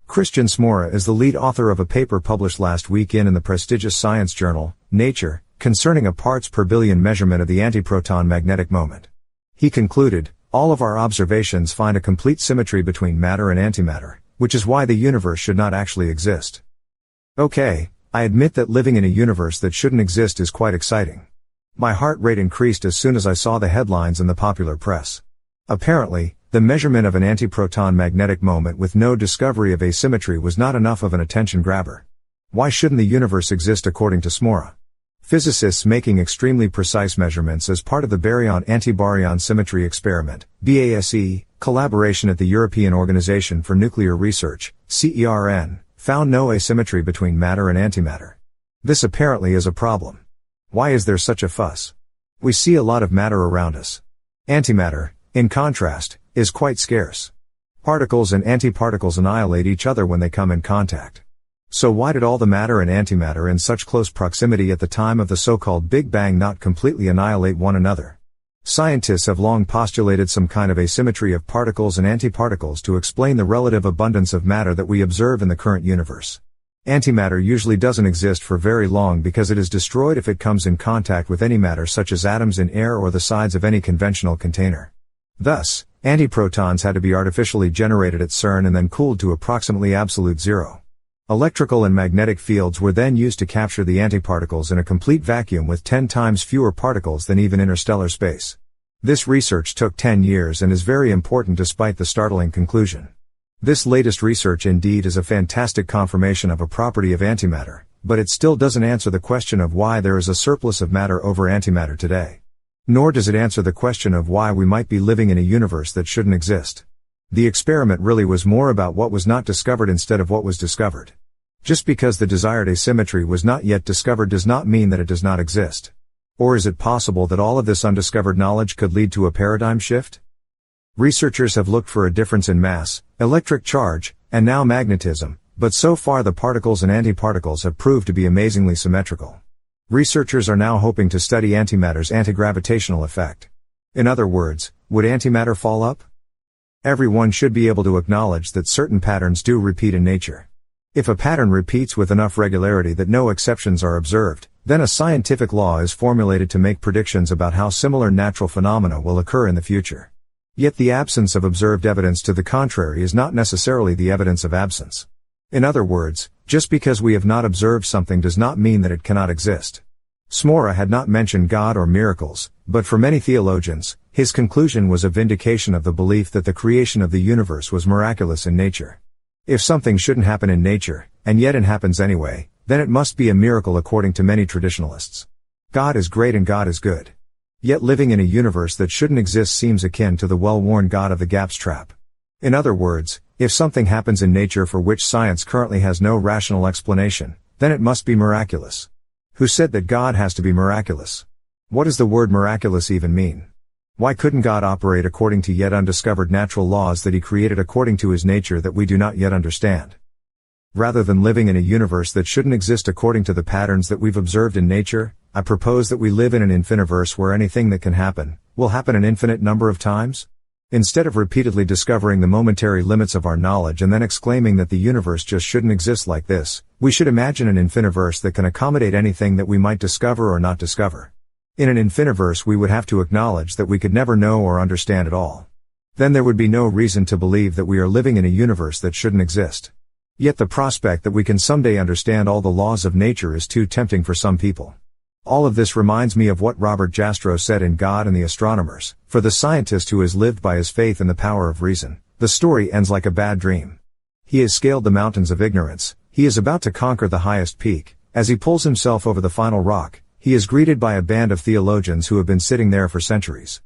Christian Smora is the lead author of a paper published last week in the prestigious science journal, Nature, concerning a parts per billion measurement of the antiproton magnetic moment. He concluded, all of our observations find a complete symmetry between matter and antimatter, which is why the universe should not actually exist. Okay, I admit that living in a universe that shouldn't exist is quite exciting. My heart rate increased as soon as I saw the headlines in the popular press. Apparently, the measurement of an antiproton magnetic moment with no discovery of asymmetry was not enough of an attention grabber. Why shouldn't the universe exist according to Smora? Physicists making extremely precise measurements as part of the baryon-antibaryon symmetry experiment, BASE, collaboration at the European Organization for Nuclear Research, CERN, found no asymmetry between matter and antimatter. This apparently is a problem. Why is there such a fuss? We see a lot of matter around us. Antimatter, in contrast, is quite scarce. Particles and antiparticles annihilate each other when they come in contact. So why did all the matter and antimatter in such close proximity at the time of the so-called Big Bang not completely annihilate one another? Scientists have long postulated some kind of asymmetry of particles and antiparticles to explain the relative abundance of matter that we observe in the current universe. Antimatter usually doesn't exist for very long because it is destroyed if it comes in contact with any matter such as atoms in air or the sides of any conventional container. Thus, antiprotons had to be artificially generated at CERN and then cooled to approximately absolute zero. Electrical and magnetic fields were then used to capture the antiparticles in a complete vacuum with 10 times fewer particles than even interstellar space. This research took 10 years and is very important despite the startling conclusion. This latest research indeed is a fantastic confirmation of a property of antimatter, but it still doesn't answer the question of why there is a surplus of matter over antimatter today. Nor does it answer the question of why we might be living in a universe that shouldn't exist. The experiment really was more about what was not discovered instead of what was discovered. Just because the desired asymmetry was not yet discovered does not mean that it does not exist. Or is it possible that all of this undiscovered knowledge could lead to a paradigm shift? Researchers have looked for a difference in mass, electric charge, and now magnetism, but so far the particles and antiparticles have proved to be amazingly symmetrical. Researchers are now hoping to study antimatter's antigravitational effect. In other words, would antimatter fall up? Everyone should be able to acknowledge that certain patterns do repeat in nature. If a pattern repeats with enough regularity that no exceptions are observed, then a scientific law is formulated to make predictions about how similar natural phenomena will occur in the future. Yet the absence of observed evidence to the contrary is not necessarily the evidence of absence. In other words, just because we have not observed something does not mean that it cannot exist. Smora had not mentioned God or miracles, but for many theologians, his conclusion was a vindication of the belief that the creation of the universe was miraculous in nature. If something shouldn't happen in nature, and yet it happens anyway, then it must be a miracle according to many traditionalists. God is great and God is good. Yet living in a universe that shouldn't exist seems akin to the well-worn God of the Gaps trap. In other words, if something happens in nature for which science currently has no rational explanation, then it must be miraculous. Who said that God has to be miraculous? What does the word miraculous even mean? Why couldn't God operate according to yet undiscovered natural laws that he created according to his nature that we do not yet understand? Rather than living in a universe that shouldn't exist according to the patterns that we've observed in nature, I propose that we live in an infiniverse where anything that can happen, will happen an infinite number of times? Instead of repeatedly discovering the momentary limits of our knowledge and then exclaiming that the universe just shouldn't exist like this, we should imagine an infiniverse that can accommodate anything that we might discover or not discover. In an infiniverse we would have to acknowledge that we could never know or understand it all. Then there would be no reason to believe that we are living in a universe that shouldn't exist. Yet the prospect that we can someday understand all the laws of nature is too tempting for some people. All of this reminds me of what Robert Jastrow said in God and the Astronomers. For the scientist who has lived by his faith in the power of reason, the story ends like a bad dream. He has scaled the mountains of ignorance, he is about to conquer the highest peak. As he pulls himself over the final rock, he is greeted by a band of theologians who have been sitting there for centuries.